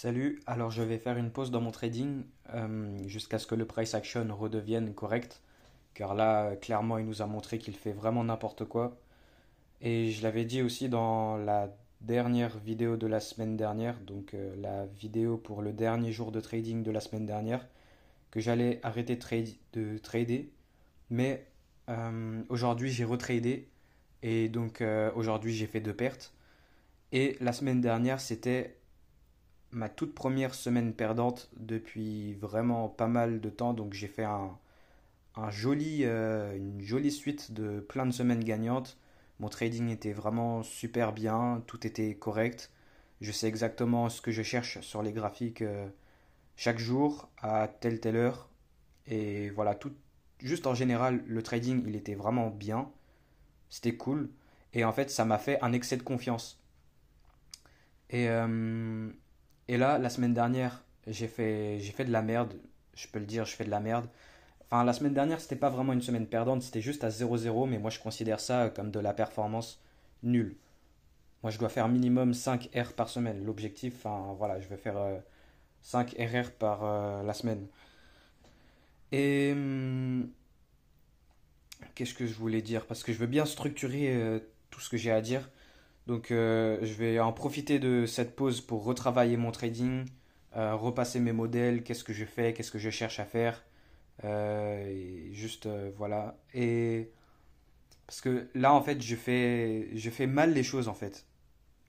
Salut, alors je vais faire une pause dans mon trading jusqu'à ce que le price action redevienne correct, car là, clairement, il nous a montré qu'il fait vraiment n'importe quoi. Et je l'avais dit aussi dans la dernière vidéo de la semaine dernière, donc la vidéo pour le dernier jour de trading de la semaine dernière, que j'allais arrêter de trader, mais aujourd'hui j'ai retradé, et donc aujourd'hui j'ai fait deux pertes. Et la semaine dernière, c'était ma toute première semaine perdante depuis vraiment pas mal de temps. Donc j'ai fait une jolie suite de plein de semaines gagnantes. Mon trading était vraiment super bien, tout était correct. Je sais exactement ce que je cherche sur les graphiques chaque jour à telle heure. Et voilà, tout, juste en général, le trading, il était vraiment bien. C'était cool. Et en fait, ça m'a fait un excès de confiance. Et, euh, et là, la semaine dernière, j'ai fait de la merde. Je peux le dire, je fais de la merde. Enfin, la semaine dernière, c'était pas vraiment une semaine perdante, c'était juste à 0-0, mais moi je considère ça comme de la performance nulle. Moi je dois faire minimum 5 R par semaine. L'objectif, enfin voilà, je vais faire 5 RR par la semaine. Et qu'est-ce que je voulais dire? Parce que je veux bien structurer tout ce que j'ai à dire. Donc je vais en profiter de cette pause pour retravailler mon trading, repasser mes modèles, qu'est-ce que je fais, qu'est-ce que je cherche à faire. Et juste voilà. Et parce que là en fait je fais mal les choses en fait.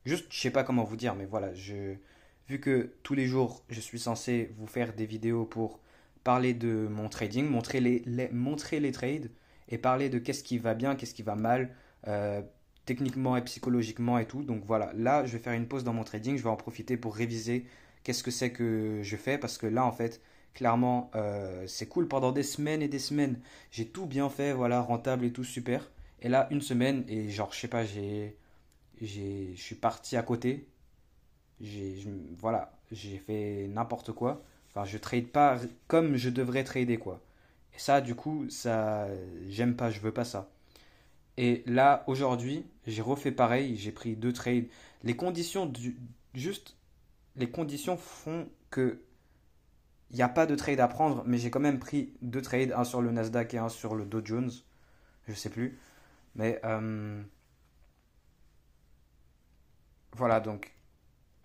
Juste je sais pas comment vous dire, mais voilà, vu que tous les jours je suis censé vous faire des vidéos pour parler de mon trading, montrer les trades et parler de qu'est-ce qui va bien, qu'est-ce qui va mal, euh, techniquement et psychologiquement et tout. Donc voilà, là je vais faire une pause dans mon trading, je vais en profiter pour réviser qu'est-ce que c'est que je fais parce que là en fait, clairement, c'est cool pendant des semaines et des semaines. J'ai tout bien fait, voilà, rentable et tout super. Et là, une semaine et genre, je sais pas, je suis parti à côté. Voilà, j'ai fait n'importe quoi. Enfin, je trade pas comme je devrais trader, quoi. Et ça, du coup, ça, j'aime pas, je veux pas ça. Et là, aujourd'hui, j'ai refait pareil, j'ai pris deux trades. Les conditions juste, les conditions font que il n'y a pas de trade à prendre, mais j'ai quand même pris deux trades, un sur le Nasdaq et un sur le Dow Jones, je sais plus. Mais voilà, donc,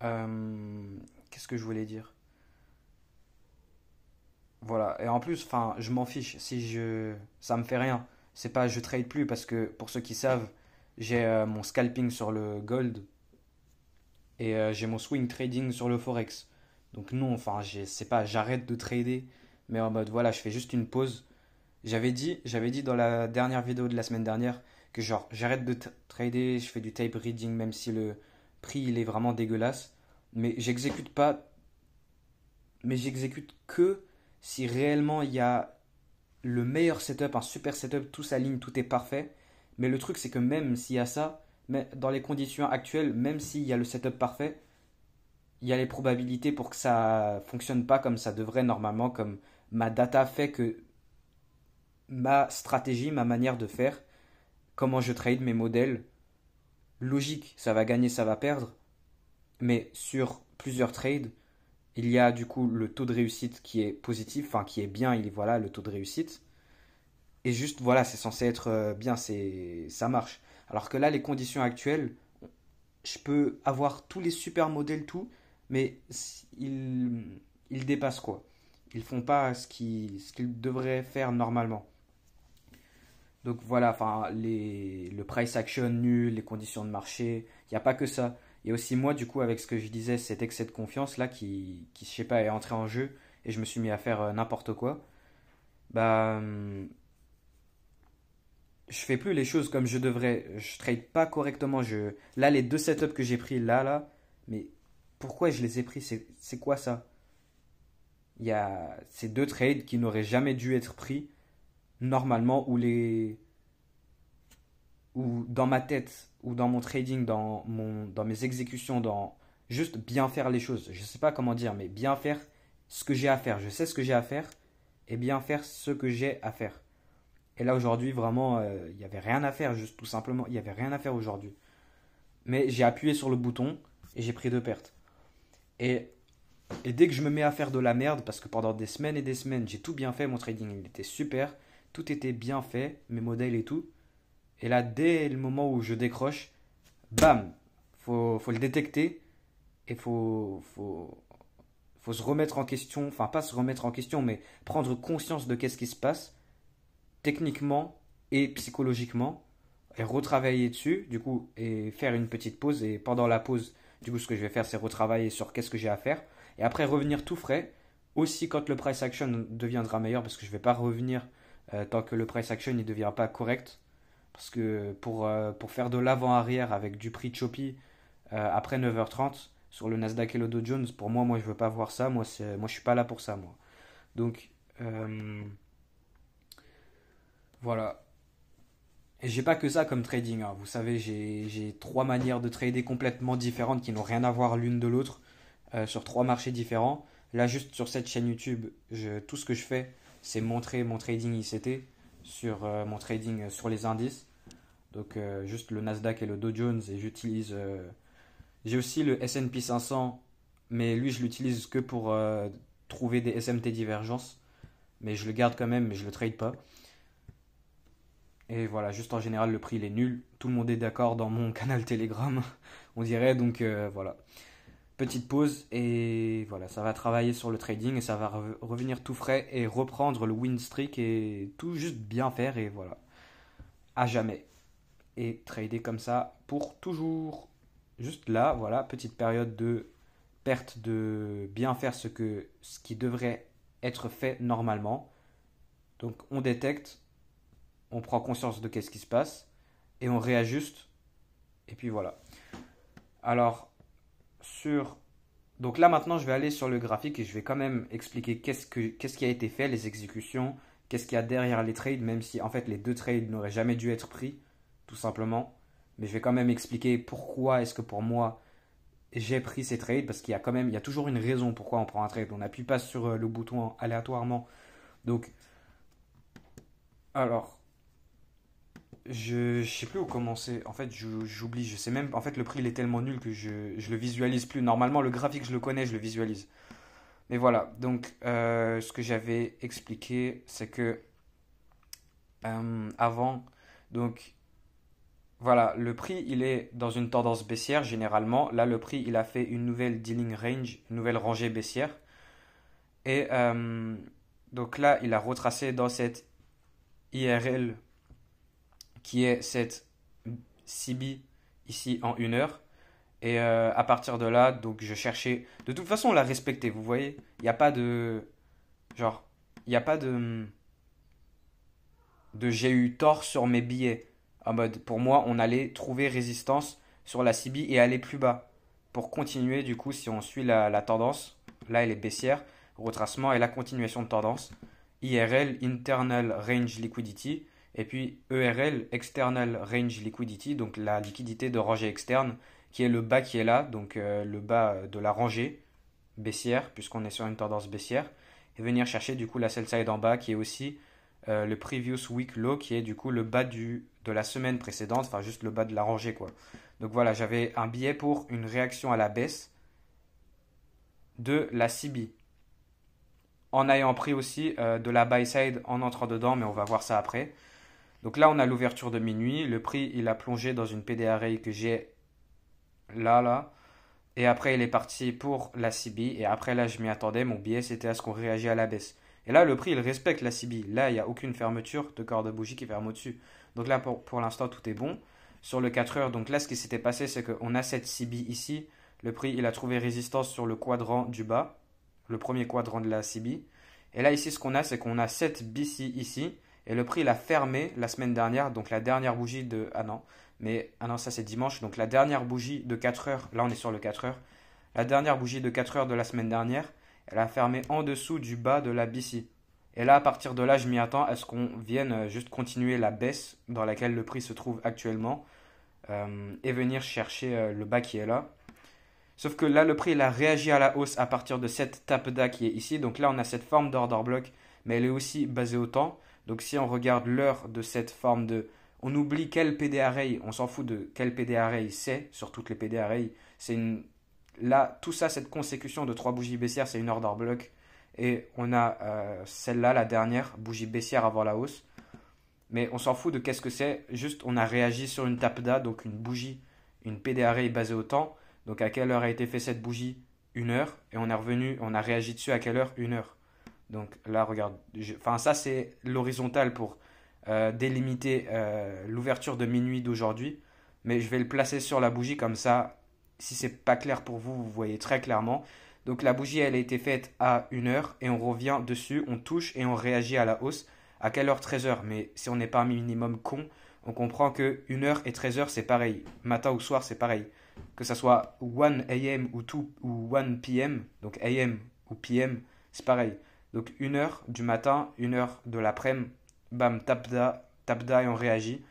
qu'est-ce que je voulais dire? Voilà, et en plus, enfin, je m'en fiche. Si je, ça me fait rien. C'est pas, je trade plus parce que pour ceux qui savent, j'ai mon scalping sur le gold et j'ai mon swing trading sur le forex. Donc non, enfin, c'est pas, j'arrête de trader, mais en mode voilà, je fais juste une pause. J'avais dit dans la dernière vidéo de la semaine dernière que genre j'arrête de trader, je fais du tape reading même si le prix il est vraiment dégueulasse, mais j'exécute que si réellement il y a le meilleur setup, un super setup, tout s'aligne, tout est parfait. Mais le truc c'est que même s'il y a ça, mais dans les conditions actuelles, même s'il y a le setup parfait, il y a les probabilités pour que ça fonctionne pas comme ça devrait normalement, comme ma data fait que ma stratégie, ma manière de faire, comment je trade mes modèles. Logique, ça va gagner, ça va perdre, mais sur plusieurs trades, il y a du coup le taux de réussite qui est positif, enfin qui est bien, il est voilà le taux de réussite. Et juste voilà, c'est censé être bien, ça marche. Alors que là, les conditions actuelles, je peux avoir tous les super modèles, tout, mais ils dépassent quoi. Ils font pas ce qu'ils devraient faire normalement. Donc voilà, enfin, le price action nul, les conditions de marché, il n'y a pas que ça. Il y a aussi moi, du coup, avec ce que je disais, cet excès de confiance là je sais pas, est entré en jeu et je me suis mis à faire n'importe quoi. Bah, je fais plus les choses comme je devrais. Je trade pas correctement. Là, les deux setups que j'ai pris là, mais pourquoi je les ai pris? C'est quoi ça? Il y a ces deux trades qui n'auraient jamais dû être pris normalement ou dans ma tête, ou dans mon trading, dans mes exécutions, dans juste bien faire les choses. Je sais pas comment dire, mais bien faire ce que j'ai à faire. Je sais ce que j'ai à faire et bien faire ce que j'ai à faire. Et là aujourd'hui, vraiment, il n'y avait rien à faire, juste tout simplement, il n'y avait rien à faire aujourd'hui. Mais j'ai appuyé sur le bouton et j'ai pris deux pertes. Et Et dès que je me mets à faire de la merde, parce que pendant des semaines et des semaines, j'ai tout bien fait, mon trading il était super, tout était bien fait, mes modèles et tout. Et là, dès le moment où je décroche, bam, faut le détecter et faut se remettre en question, enfin pas se remettre en question, mais prendre conscience de qu'est-ce qui se passe, techniquement et psychologiquement, et retravailler dessus, du coup, et faire une petite pause. Et pendant la pause, du coup, ce que je vais faire, c'est retravailler sur qu'est-ce que j'ai à faire. Et après, revenir tout frais, aussi quand le price action deviendra meilleur, parce que je ne vais pas revenir tant que le price action ne devient pas correct. Parce que pour faire de l'avant-arrière avec du prix choppy après 9h30 sur le Nasdaq et le Dow Jones, pour moi je veux pas voir ça. Moi, je suis pas là pour ça, moi. Donc, voilà. Et j'ai pas que ça comme trading, hein. Vous savez, j'ai trois manières de trader complètement différentes qui n'ont rien à voir l'une de l'autre sur trois marchés différents. Là, juste sur cette chaîne YouTube, tout ce que je fais, c'est montrer mon trading ICT sur mon trading sur les indices. Donc, juste le Nasdaq et le Dow Jones. Et j'ai aussi le S&P 500, mais lui, je l'utilise que pour trouver des SMT divergences. Mais je le garde quand même, mais je le trade pas. Et voilà, juste en général, le prix il est nul. Tout le monde est d'accord dans mon canal Telegram, on dirait. Donc voilà. Petite pause et voilà, ça va travailler sur le trading et ça va revenir tout frais et reprendre le win streak et tout juste bien faire et voilà. À jamais. Et trader comme ça pour toujours. Juste là, voilà, petite période de perte de bien faire ce qui devrait être fait normalement. Donc on détecte, on prend conscience de qu'est-ce qui se passe et on réajuste et puis voilà. Alors sur donc là maintenant je vais aller sur le graphique et je vais quand même expliquer qu'est-ce qui a été fait, les exécutions, qu'est-ce qu'il y a derrière les trades, même si en fait les deux trades n'auraient jamais dû être pris tout simplement. Mais je vais quand même expliquer pourquoi est-ce que pour moi j'ai pris ces trades parce il y a toujours une raison pourquoi on prend un trade. On n'appuie pas sur le bouton aléatoirement. Donc alors je sais plus où commencer. En fait, j'oublie. Je sais même. En fait, le prix il est tellement nul que je le visualise plus. Normalement, le graphique, je le connais, je le visualise. Mais voilà. Donc, ce que j'avais expliqué, c'est que avant, donc voilà, le prix il est dans une tendance baissière généralement. Là, le prix il a fait une nouvelle dealing range, une nouvelle rangée baissière. Et donc là, il a retracé dans cette IRL qui est cette CB ici en 1 heure. Et à partir de là, donc je cherchais. De toute façon, on l'a respecté, vous voyez. Il n'y a pas de. Genre, il n'y a pas de j'ai eu tort sur mes billets. En mode, pour moi, on allait trouver résistance sur la CB et aller plus bas. Pour continuer, du coup, si on suit la tendance, là elle est baissière, retracement et la continuation de tendance. IRL, Internal Range Liquidity, et puis ERL, External Range Liquidity, donc la liquidité de rangée externe, qui est le bas qui est là, donc le bas de la rangée baissière, puisqu'on est sur une tendance baissière, et venir chercher du coup la sell side en bas, qui est aussi le previous week low, qui est du coup le bas de la semaine précédente, enfin juste le bas de la rangée quoi. Donc voilà, j'avais un billet pour une réaction à la baisse de la CB en ayant pris aussi de la buy side en entrant dedans, mais on va voir ça après. Donc là, on a l'ouverture de minuit. Le prix, il a plongé dans une PDRA que j'ai là. Et après, il est parti pour la CB. Et après, là, je m'y attendais. Mon billet, c'était à ce qu'on réagit à la baisse. Et là, le prix, il respecte la CB. Là, il n'y a aucune fermeture de corps de bougie qui ferme au-dessus. Donc là, pour l'instant, tout est bon. Sur le 4 heures, donc là, ce qui s'était passé, c'est qu'on a cette CB ici. Le prix, il a trouvé résistance sur le quadrant du bas, le premier quadrant de la CB. Et là, ici, ce qu'on a, c'est qu'on a cette BC ici. Et le prix, il a fermé la semaine dernière. Donc la dernière bougie de. Ah non. Ah non, ça c'est dimanche. Donc la dernière bougie de 4 heures. Là, on est sur le 4 heures. La dernière bougie de 4 heures de la semaine dernière, elle a fermé en dessous du bas de la BC. Et là, à partir de là, je m'y attends à ce qu'on vienne juste continuer la baisse dans laquelle le prix se trouve actuellement et venir chercher le bas qui est là. Sauf que là, le prix il a réagi à la hausse à partir de cette tape-da qui est ici. Donc là, on a cette forme d'order block, mais elle est aussi basée au temps. Donc si on regarde l'heure de cette forme de... On oublie quel PD array, on s'en fout de quel PD array c'est, sur toutes les PD arrays. là, tout ça, cette consécution de trois bougies baissières, c'est une order block. Et on a celle-là, la dernière, bougie baissière avant la hausse. Mais on s'en fout de qu'est-ce que c'est. Juste, on a réagi sur une TAPDA, donc une bougie, une PDRA basée au temps. Donc à quelle heure a été fait cette bougie? 1 heure. Et on est revenu, on a réagi dessus à quelle heure? 1 heure. Donc là, regarde. Enfin, ça, c'est l'horizontale pour délimiter l'ouverture de minuit d'aujourd'hui. Mais je vais le placer sur la bougie comme ça. Si c'est pas clair pour vous, vous voyez très clairement. Donc la bougie, elle a été faite à 1 heure et on revient dessus, on touche et on réagit à la hausse. À quelle heure? 13 heures. Mais si on n'est pas un minimum con, on comprend que 1 heure et 13 heures, c'est pareil. Matin ou soir, c'est pareil. Que ça soit 1 a.m. ou 2 ou 1 p.m., donc a.m. ou p.m., c'est pareil. Donc 1 heure du matin, 1 heure de l'après-midi, bam, tapda, tapda et on réagit.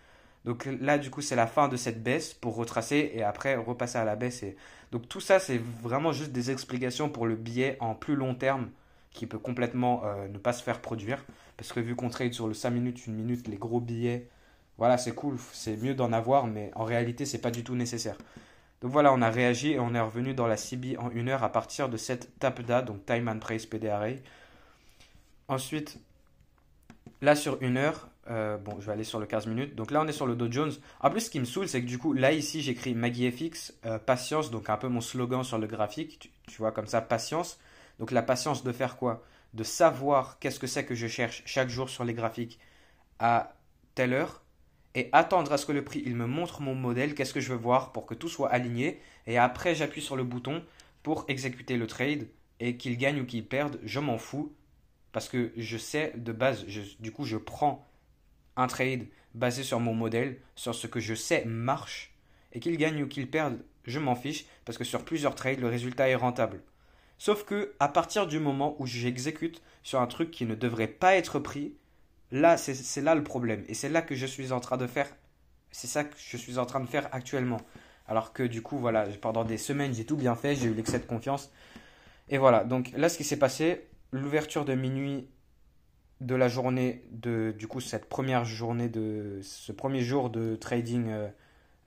Donc là, du coup, c'est la fin de cette baisse pour retracer et après repasser à la baisse. Donc tout ça, c'est vraiment juste des explications pour le billet en plus long terme qui peut complètement ne pas se faire produire. Parce que vu qu'on trade sur le 5 minutes, 1 minute, les gros billets, voilà, c'est cool, c'est mieux d'en avoir, mais en réalité, c'est pas du tout nécessaire. Donc voilà, on a réagi et on est revenu dans la CB en 1 heure à partir de cette TAPDA, donc Time and Price PDRA. Ensuite, là sur 1 heure, bon, je vais aller sur le 15 minutes. Donc là, on est sur le Dow Jones. En plus, ce qui me saoule, c'est que du coup, là, ici, j'écris MAGIFX, patience, donc un peu mon slogan sur le graphique. Tu vois, comme ça, patience. Donc la patience de faire quoi? De savoir qu'est-ce que c'est que je cherche chaque jour sur les graphiques à telle heure et attendre à ce que le prix il me montre mon modèle, qu'est-ce que je veux voir pour que tout soit aligné et après j'appuie sur le bouton pour exécuter le trade et qu'il gagne ou qu'il perde, je m'en fous parce que je sais de base, du coup je prends un trade basé sur mon modèle, sur ce que je sais marche et qu'il gagne ou qu'il perde, je m'en fiche parce que sur plusieurs trades le résultat est rentable. Sauf que à partir du moment où j'exécute sur un truc qui ne devrait pas être pris, là c'est là le problème. Et c'est là que je suis en train de faire. C'est ça que je suis en train de faire actuellement. Alors que du coup, voilà, pendant des semaines, j'ai tout bien fait, j'ai eu l'excès de confiance. Et voilà, donc là, ce qui s'est passé, l'ouverture de minuit de la journée de, du coup, cette première journée de, ce premier jour de trading,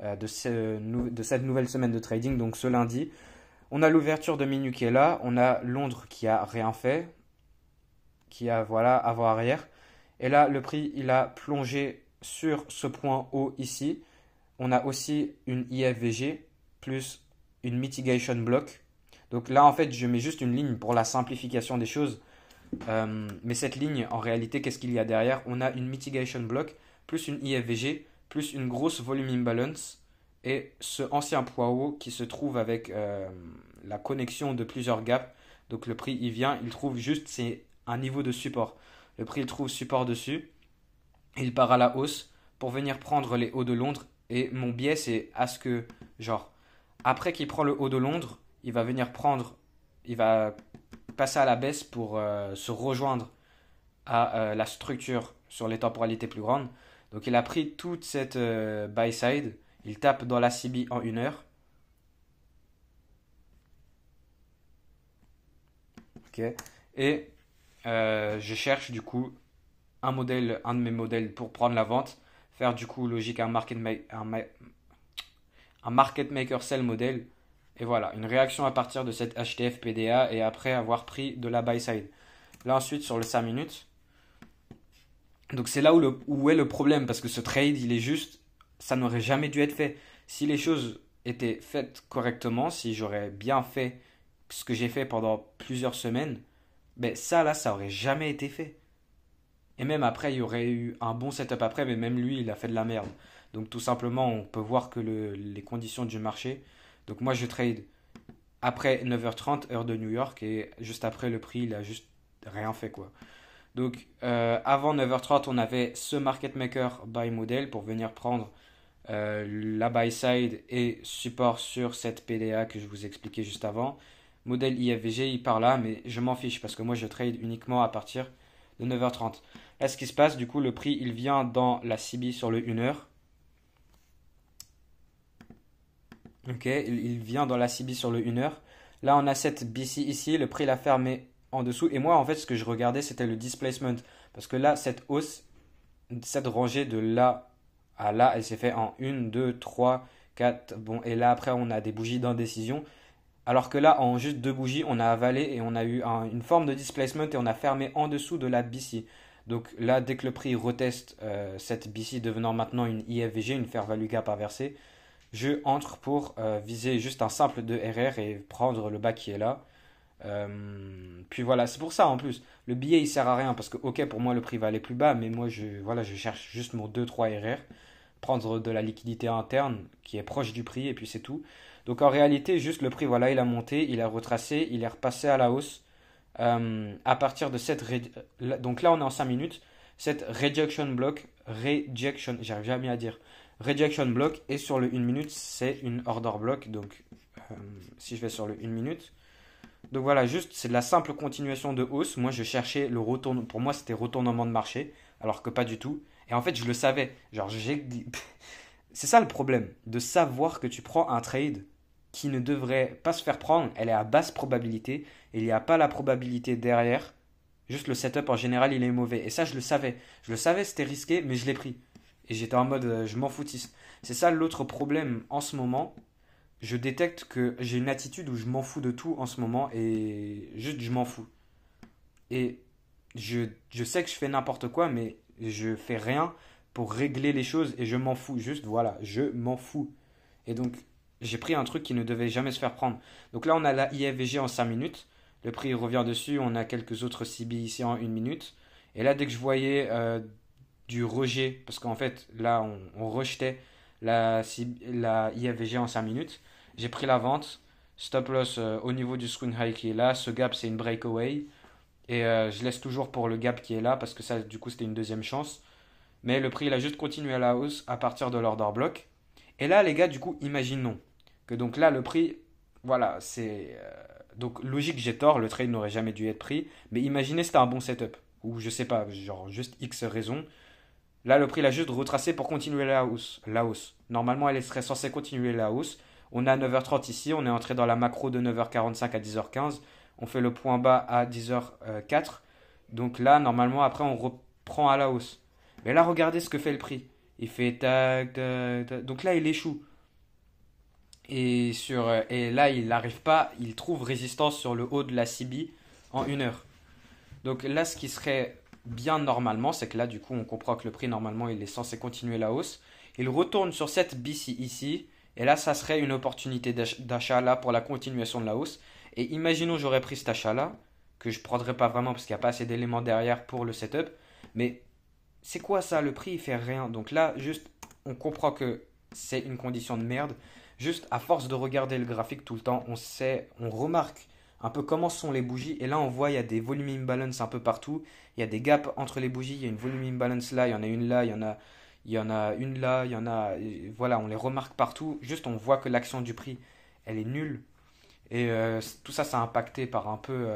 de cette nouvelle semaine de trading, donc ce lundi, on a l'ouverture de minuit qui est là, on a Londres qui a rien fait, qui a voilà avant-arrière. Et là, le prix, il a plongé sur ce point haut ici. On a aussi une IFVG plus une mitigation block. Donc là, en fait, je mets juste une ligne pour la simplification des choses. Mais cette ligne, en réalité, qu'est-ce qu'il y a derrière? On a une mitigation block plus une IFVG plus une grosse volume imbalance et ce ancien poids haut qui se trouve avec la connexion de plusieurs gaps. Donc le prix, il vient, il trouve juste, c'est un niveau de support. Le prix, il trouve support dessus, il part à la hausse pour venir prendre les hauts de Londres. Et mon biais, c'est à ce que, genre, après qu'il prend le haut de Londres, il va venir prendre, il va passer à la baisse pour se rejoindre à la structure sur les temporalités plus grandes. Donc il a pris toute cette buy side, il tape dans la CB en 1 heure. Ok. Et je cherche du coup un modèle, un de mes modèles pour prendre la vente, faire du coup logique un market maker sell modèle. Et voilà, une réaction à partir de cette HTF PDA et après avoir pris de la buy side. Là ensuite sur le 5 minutes. Donc c'est là où est le problème parce que ce trade il est juste, ça n'aurait jamais dû être fait. Si les choses étaient faites correctement, si j'aurais bien fait ce que j'ai fait pendant plusieurs semaines, ben ça là ça aurait jamais été fait. Et même après, il y aurait eu un bon setup après, mais même lui, il a fait de la merde. Donc tout simplement, on peut voir que les conditions du marché. Donc moi, je trade après 9h30, heure de New York, et juste après, le prix, il a juste rien fait, quoi. Donc avant 9h30, on avait ce market maker buy model pour venir prendre la buy side et support sur cette PDA que je vous expliquais juste avant. Modèle IFVG, il part là, mais je m'en fiche parce que moi, je trade uniquement à partir de 9h30. Là, ce qui se passe, du coup, le prix, il vient dans la CB sur le 1 heure. Ok, il vient dans la CB sur le 1 heure. Là, on a cette BC ici, le prix l'a fermé en dessous. Et moi, en fait, ce que je regardais, c'était le displacement. Parce que là, cette hausse, cette rangée de là à là, elle s'est fait en 1, 2, 3, 4. Bon, et là, après, on a des bougies d'indécision. Alors que là, en juste deux bougies, on a avalé et on a eu une forme de displacement et on a fermé en dessous de la BC. Donc là, dès que le prix reteste cette BC devenant maintenant une IFVG, une Fair Value Gap inversée, je entre pour viser juste un simple de RR et prendre le bas qui est là. Puis voilà, c'est pour ça en plus. Le billet il sert à rien parce que, ok, pour moi le prix va aller plus bas, mais moi voilà, je cherche juste mon 2-3 RR, prendre de la liquidité interne qui est proche du prix et puis c'est tout. Donc en réalité, juste le prix, voilà, il a monté, il a retracé, il est repassé à la hausse. À partir de donc là on est en 5 minutes. Cette j'arrive jamais à dire. Rejection block et sur le 1 minute, c'est une order block. Donc si je vais sur le 1 minute. Donc voilà, juste c'est de la simple continuation de hausse. Moi je cherchais le retournement. Pour moi c'était retournement de marché, alors que pas du tout. Et en fait je le savais. Genre c'est ça le problème, de savoir que tu prends un trade qui ne devrait pas se faire prendre, elle est à basse probabilité, et il n'y a pas la probabilité derrière. Juste le setup en général il est mauvais. Et ça je le savais. Je le savais c'était risqué, mais je l'ai pris. Et j'étais en mode je m'en foutisse. C'est ça l'autre problème en ce moment. Je détecte que j'ai une attitude où je m'en fous de tout en ce moment et juste je m'en fous. Et je sais que je fais n'importe quoi, mais je fais rien pour régler les choses et je m'en fous. Juste voilà, je m'en fous. Et donc j'ai pris un truc qui ne devait jamais se faire prendre. Donc là on a la IFVG en 5 minutes. Le prix revient dessus. On a quelques autres CB ici en 1 minute. Et là dès que je voyais du rejet, parce qu'en fait là on rejetait la IFVG en 5 minutes. J'ai pris la vente. Stop loss au niveau du swing high qui est là. Ce gap, c'est une breakaway. Et je laisse toujours pour le gap qui est là parce que ça, du coup, c'était une deuxième chance. Mais le prix, il a juste continué à la hausse à partir de l'order block. Et là, les gars, du coup, imaginons que donc là, le prix, voilà, c'est. Donc, logique, j'ai tort, le trade n'aurait jamais dû être pris. Mais imaginez, c'était un bon setup. Ou je sais pas, genre juste X raison. Là, le prix l'a juste retracé pour continuer la hausse. La hausse. Normalement, elle serait censée continuer la hausse. On est à 9h30 ici, on est entré dans la macro de 9h45 à 10h15. On fait le point bas à 10h04. Donc là, normalement, après, on reprend à la hausse. Mais là, regardez ce que fait le prix. Il fait tac, tac, tac. Donc là, il échoue. Et là, il n'arrive pas, il trouve résistance sur le haut de la CB en 1 heure. Donc là, ce qui serait bien normalement, c'est que là, du coup, on comprend que le prix, normalement, il est censé continuer la hausse. Il retourne sur cette BC ici, et là, ça serait une opportunité d'achat là pour la continuation de la hausse. Et imaginons, j'aurais pris cet achat là, que je ne prendrais pas vraiment parce qu'il n'y a pas assez d'éléments derrière pour le setup. Mais c'est quoi ça? Le prix, il fait rien. Donc là, juste, on comprend que c'est une condition de merde. Juste, à force de regarder le graphique tout le temps, on sait, on remarque un peu comment sont les bougies. Et là, on voit, il y a des volume imbalance un peu partout. Il y a des gaps entre les bougies. Il y a une volume imbalance là, il y en a une là, il y en a une là, il y en a. Voilà, on les remarque partout. Juste, on voit que l'action du prix, elle est nulle. Et tout ça, ça a impacté par un peu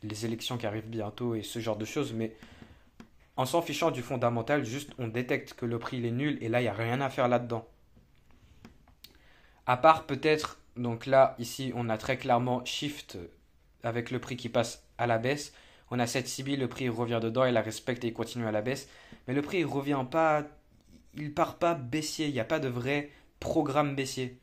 les élections qui arrivent bientôt et ce genre de choses. Mais en s'en fichant du fondamental, juste, on détecte que le prix, il est nul. Et là, il n'y a rien à faire là-dedans. À part peut-être, donc là, ici, on a très clairement shift avec le prix qui passe à la baisse. On a cette CB, le prix revient dedans, il la respecte et il continue à la baisse. Mais le prix, il revient pas, il part pas baissier, il n'y a pas de vrai programme baissier.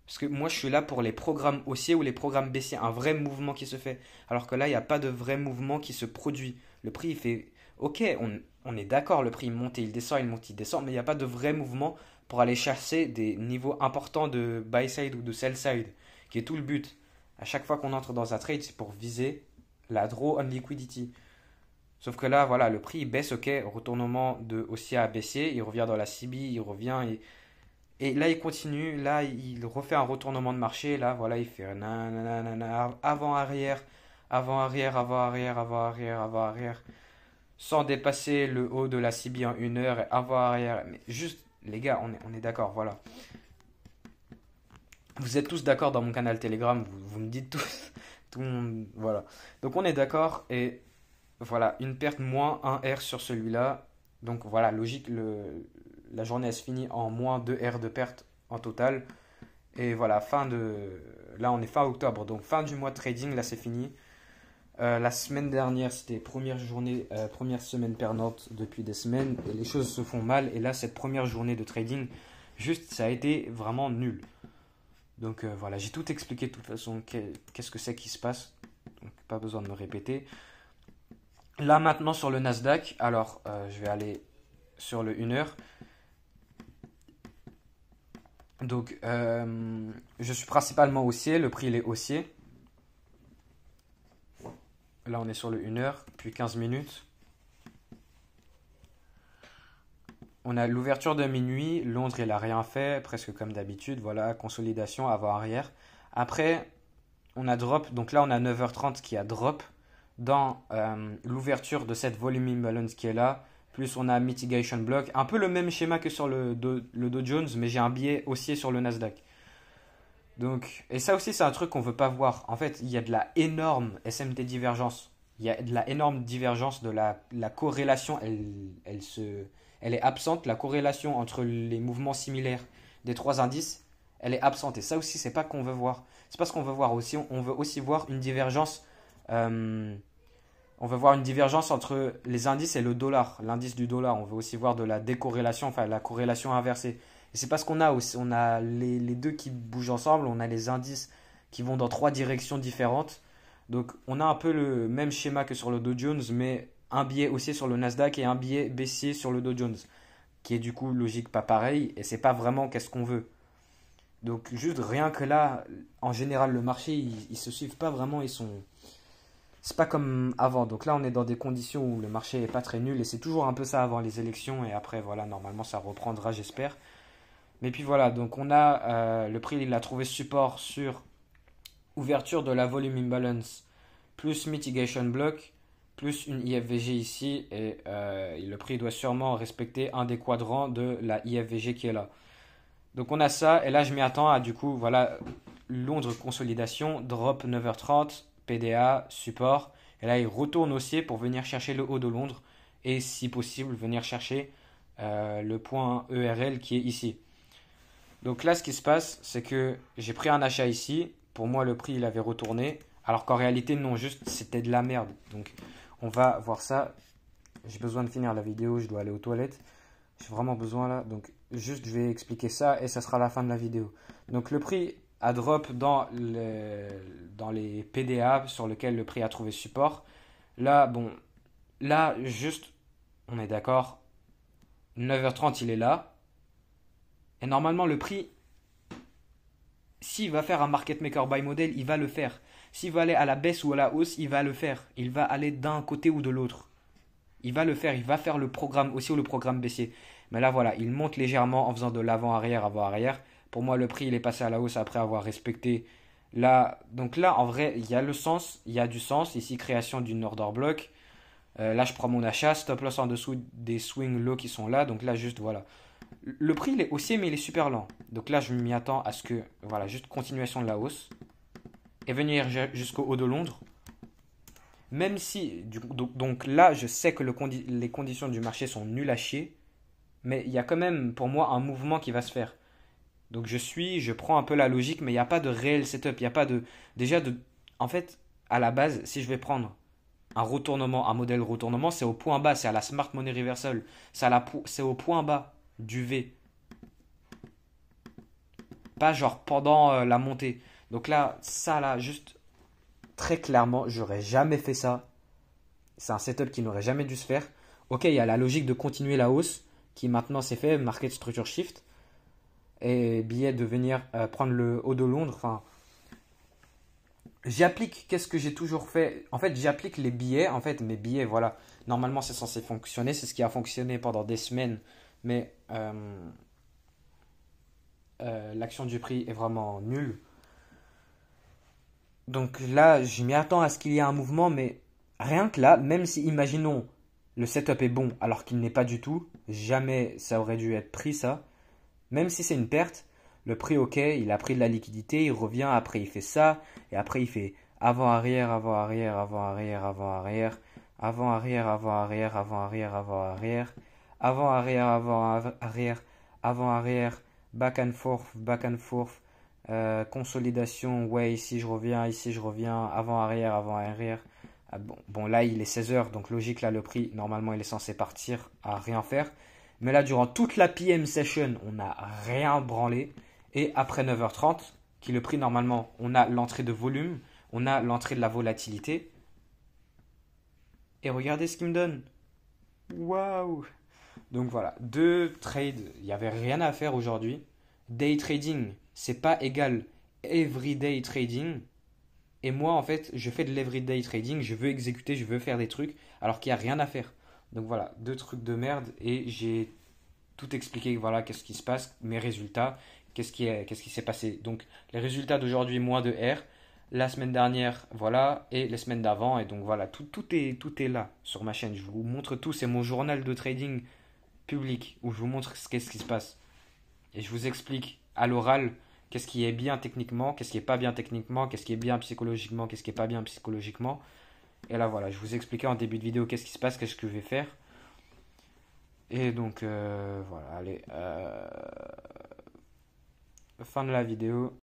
Parce que moi, je suis là pour les programmes haussiers ou les programmes baissiers, un vrai mouvement qui se fait. Alors que là, il n'y a pas de vrai mouvement qui se produit. Le prix, il fait, ok, on est d'accord, le prix il monte et il descend, il monte, il descend, mais il n'y a pas de vrai mouvement pour aller chasser des niveaux importants de buy side ou de sell side, qui est tout le but. À chaque fois qu'on entre dans un trade, c'est pour viser la draw on liquidity. Sauf que là, voilà, le prix il baisse, ok, retournement de haussier à baissier, il revient dans la CB, il revient et là il continue, là il refait un retournement de marché, là voilà, il fait nanana, avant-arrière, avant-arrière, avant-arrière, avant-arrière, avant-arrière, sans dépasser le haut de la CB en 1 heure, et avant-arrière. Mais juste, les gars, on est d'accord, voilà. Vous êtes tous d'accord dans mon canal Telegram, vous me dites tous, tout le monde, voilà. Donc on est d'accord, et voilà, une perte moins 1 R sur celui-là. Donc voilà, logique, la journée elle se finit en moins 2 R de perte en total. Et voilà, là on est fin octobre, donc fin du mois de trading, là c'est fini. La semaine dernière, c'était première journée, première semaine perdante depuis des semaines, et les choses se font mal. Et là, cette première journée de trading, juste, ça a été vraiment nul. Donc voilà, j'ai tout expliqué de toute façon, qu'est-ce que c'est qui se passe. Donc pas besoin de me répéter. Là maintenant sur le Nasdaq, alors je vais aller sur le 1 heure. Donc je suis principalement haussier, le prix il est haussier. Là on est sur le 1 heure, puis 15 minutes. On a l'ouverture de minuit, Londres il a rien fait, presque comme d'habitude, voilà, consolidation avant-arrière. Après, on a drop, donc là on a 9h30 qui a drop dans l'ouverture de cette volume imbalance qui est là, plus on a mitigation block, un peu le même schéma que sur le Dow Jones, mais j'ai un biais haussier sur le Nasdaq. Donc, et ça aussi c'est un truc qu'on veut pas voir. En fait, il y a de la énorme SMT divergence. Il y a de la énorme divergence de la corrélation, elle est absente. La corrélation entre les mouvements similaires des trois indices, elle est absente. Et ça aussi, c'est pas qu'on veut voir. C'est pas ce qu'on veut voir aussi. On veut aussi voir une divergence. On veut voir une divergence entre les indices et le dollar, l'indice du dollar. On veut aussi voir de la décorrélation, enfin la corrélation inversée. Et c'est pas ce qu'on a aussi. On a les deux qui bougent ensemble. On a les indices qui vont dans trois directions différentes. Donc on a un peu le même schéma que sur le Dow Jones, mais un biais haussier sur le Nasdaq et un biais baissier sur le Dow Jones, qui est du coup logique pas pareil, et c'est pas vraiment qu'est-ce qu'on veut. Donc juste rien que là, en général le marché, ils se suivent pas vraiment, c'est pas comme avant. Donc là on est dans des conditions où le marché est pas très nul, et c'est toujours un peu ça avant les élections, et après voilà, normalement ça reprendra j'espère. Mais puis voilà, donc on a le prix, il a trouvé support sur ouverture de la volume imbalance plus mitigation block plus une IFVG ici et le prix doit sûrement respecter un des quadrants de la IFVG qui est là. Donc on a ça et là je m'y attends à du coup voilà Londres consolidation, drop 9h30, PDA, support et là il retourne haussier pour venir chercher le haut de Londres et si possible venir chercher le point ERL qui est ici. Donc là ce qui se passe c'est que j'ai pris un achat ici, pour moi le prix il avait retourné alors qu'en réalité non, juste c'était de la merde. Donc on va voir ça. J'ai besoin de finir la vidéo, je dois aller aux toilettes. J'ai vraiment besoin là. Donc juste je vais expliquer ça et ça sera la fin de la vidéo. Donc le prix a drop dans les PDA sur lequel le prix a trouvé support. Là, bon, là juste, on est d'accord, 9h30 il est là. Et normalement le prix, s'il va faire un market maker buy model, il va le faire. S'il va aller à la baisse ou à la hausse, il va le faire. Il va aller d'un côté ou de l'autre. Il va le faire. Il va faire le programme aussi ou le programme baissier. Mais là, voilà, il monte légèrement en faisant de l'avant-arrière, avant-arrière. Pour moi, le prix, il est passé à la hausse après avoir respecté là. Donc là, en vrai, il y a le sens. Il y a du sens. Ici, création d'une order block. Là, je prends mon achat. Stop loss en dessous des swing low qui sont là. Donc là, juste, voilà. Le prix, il est haussier, mais il est super lent. Donc là, je m'y attends à ce que, voilà, juste continuation de la hausse. Et venir jusqu'au haut de Londres. Même si, donc là, je sais que les conditions du marché sont nulles à chier, mais il y a quand même pour moi un mouvement qui va se faire. Donc je prends un peu la logique, mais il n'y a pas de réel setup, il n'y a pas de, déjà de, en fait, à la base, si je vais prendre un retournement, un modèle retournement, c'est au point bas, c'est à la Smart Money Reversal, c'est au point bas du V, pas genre pendant la montée. Donc là, ça là, juste très clairement, j'aurais jamais fait ça. C'est un setup qui n'aurait jamais dû se faire. Ok, il y a la logique de continuer la hausse qui maintenant s'est fait, market structure shift et billet de venir prendre le haut de Londres. Enfin, j'applique qu'est-ce que j'ai toujours fait. En fait, j'applique les billets. En fait, mes billets, voilà. Normalement, c'est censé fonctionner. C'est ce qui a fonctionné pendant des semaines. Mais l'action du prix est vraiment nulle. Donc là, je m'y attends à ce qu'il y ait un mouvement, mais rien que là, même si, imaginons, le setup est bon alors qu'il n'est pas du tout, jamais ça aurait dû être pris ça. Même si c'est une perte, le prix, ok, il a pris de la liquidité, il revient, après il fait ça, et après il fait avant-arrière, avant-arrière, avant-arrière, avant-arrière, avant-arrière, avant-arrière, avant-arrière, avant-arrière, avant-arrière, avant-arrière, avant-arrière, back and forth, consolidation, ouais, ici je reviens, avant-arrière, avant-arrière. Ah, bon, là il est 16h, donc logique, là le prix, normalement il est censé partir à rien faire. Mais là, durant toute la PM session, on n'a rien branlé. Et après 9h30, qui est le prix normalement. On a l'entrée de volume, on a l'entrée de la volatilité. Et regardez ce qu'il me donne. Waouh! Donc voilà, deux trades, il n'y avait rien à faire aujourd'hui. Day trading, c'est pas égal everyday trading. Et moi, en fait, je fais de l'everyday trading, je veux exécuter, je veux faire des trucs, alors qu'il n'y a rien à faire. Donc voilà, deux trucs de merde, et j'ai tout expliqué, voilà, qu'est-ce qui se passe, mes résultats, qu'est-ce qui s'est passé. Donc les résultats d'aujourd'hui, moins de R, la semaine dernière, voilà, et les semaines d'avant, et donc voilà, tout est là sur ma chaîne. Je vous montre tout, c'est mon journal de trading public, où je vous montre qu'est-ce qui se passe. Et je vous explique à l'oral qu'est-ce qui est bien techniquement, qu'est-ce qui est pas bien techniquement, qu'est-ce qui est bien psychologiquement, qu'est-ce qui est pas bien psychologiquement. Et là voilà, je vous expliquais en début de vidéo qu'est-ce qui se passe, qu'est-ce que je vais faire. Et donc voilà, allez, fin de la vidéo.